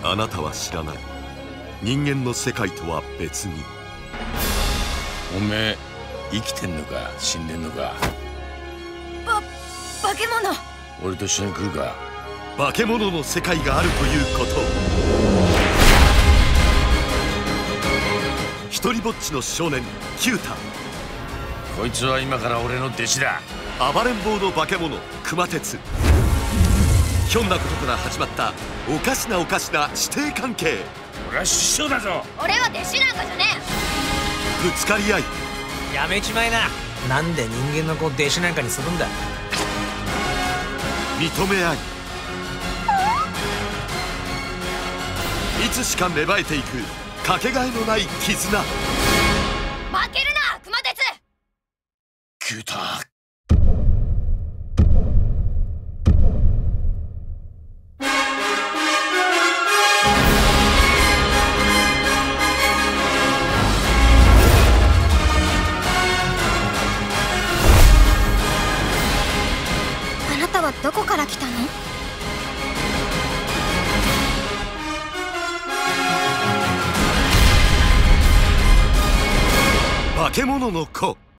あなたは知らない。人間の世界とは別に。おめえ生きてんのか死んでんのか。化け物。俺と一緒に来るか。化け物の世界があるということを。一人ぼっちの少年キュータ。こいつは今から俺の弟子だ。暴れん坊の化け物熊徹。ひょんなことから始まったおかしな師弟関係。俺は師匠だぞ。俺は弟子なんかじゃねぶつかり合い、やめちまいな。なんで人間の子を弟子なんかにするんだ。認め合い、いつしか芽生えていくかけがえのない絆。え。負けるな熊徹。キュータ。あなたはどこから来たの？化け物の子。